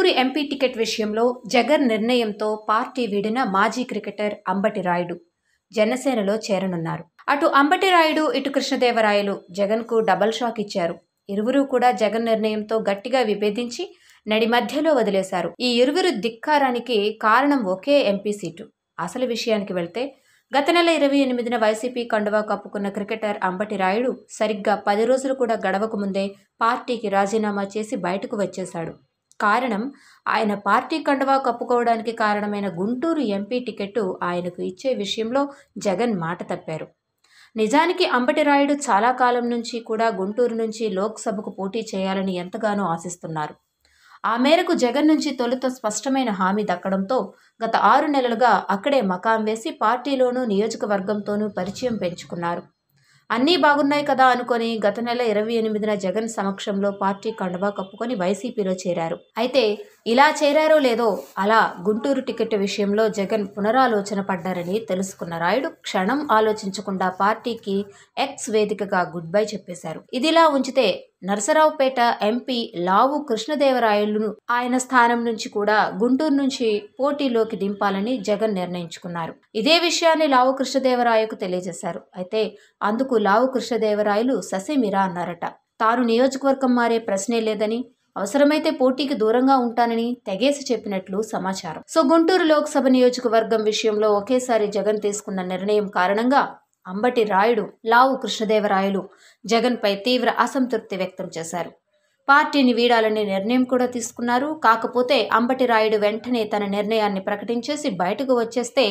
Guntur MP ticket విషయంలో జగన్ నిర్ణయంతో party వీడిన మాజీ క్రికెటర్ అంబటి రాయుడు జనసేనలో చేరనున్నారు. అటు అంబటి రాయుడు, ఇటు కృష్ణదేవరాయలు జగన్కు డబల్ షాక్ ఇచ్చారు. ఇరువురు కూడా జగన్ నిర్ణయంతో గట్టిగా విభేదించి నడి మధ్యలో వదిలేశారు. ఈ ఇరువురు ధిక్కారానికి కారణం ఒకే ఎంపీ సీటు. అసలు విషయానికి వెళ్తే గత నెల 28న వైసీపీ కండువా కప్పుకున్న క్రికెటర్ అంబటి రాయుడు సరిగ్గా 10 రోజులు కూడా గడవక ముందే పార్టీకి రాజీనామా చేసి బయటకు వచ్చేశాడు. కారణం, ఆయన పార్టీ కండువా కప్పుకోవడానికి కారణమైన గుంటూరు ఎంపీ టికెట్ ఆయనకు ఇచ్చే విషయంలో జగన్ మాట తప్పారు. నిజానికి అంబటి రాయుడు చాలా కాలం నుంచి కూడా గుంటూరు నుంచి లోక్సభకు పోటీ చేయాలని ఎంతగానో ఆశిస్తున్నారు. ఆ మేరకు జగన్ నుంచి తొలుత స్పష్టమైన హామీ దక్కడంతో గత 6 నెలలుగా అక్కడే మకాం వేసి పార్టీలోనూ నియోజకవర్గంతోనూ పరిచయం పెంచుకున్నారు. అన్నీ బాగున్నాయి కదా అనుకొని గత నెల 28న జగన్ సమక్షంలో పార్టీ కండువా కప్పుకొని వైసీపీలో చేరారు. అయితే ఇలా చేరారో లేదో అలా గుంటూరు టికెట్ విషయంలో జగన్ పునరాలోచన పడ్డారని తెలుసుకున్న రాయుడు క్షణం ఆలోచించకుండా పార్టీకి ఎక్స్ వేదికగా గుడ్ బై చెప్పేశారు. ఇదిలా ఉంచితే నరసరావుపేట ఎంపీ లావు కృష్ణదేవరాయలును ఆయన స్థానం నుంచి కూడా గుంటూరు నుంచి పోటీలోకి దింపాలని జగన్ నిర్ణయించుకున్నారు. ఇదే విషయాన్ని లావు కృష్ణదేవరాయకు తెలియజేశారు. అయితే అందుకు లావు కృష్ణదేవరాయలు ససేమిరా అన్నారట. తాను నియోజకవర్గం మారే ప్రశ్నే లేదని, అవసరమైతే పోటీకి దూరంగా ఉంటానని తెగేసి చెప్పినట్లు సమాచారం. సో గుంటూరు లోక్సభ నియోజకవర్గం విషయంలో ఒకేసారి జగన్ తీసుకున్న నిర్ణయం కారణంగా అంబటి రాయుడు, లావు కృష్ణదేవరాయలు జగన్పై తీవ్ర అసంతృప్తి వ్యక్తం చేశారు. పార్టీని వీడాలనే నిర్ణయం కూడా తీసుకున్నారు. కాకపోతే అంబటి రాయుడు వెంటనే తన నిర్ణయాన్ని ప్రకటించేసి బయటకు వచ్చేస్తే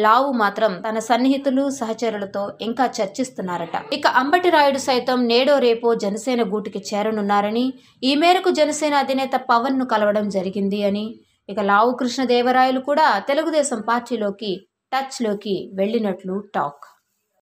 లావు మాత్రం తన సన్నిహితులు, సహచరులతో ఇంకా చర్చిస్తున్నారట. ఇక అంబటి రాయుడు సైతం నేడో రేపో జనసేన గూటికి చేరనున్నారని, ఈ మేరకు జనసేన అధినేత పవన్ను కలవడం జరిగింది అని, ఇక లావు కృష్ణదేవరాయలు కూడా తెలుగుదేశం పార్టీలోకి టచ్లోకి వెళ్ళినట్లు టాక్.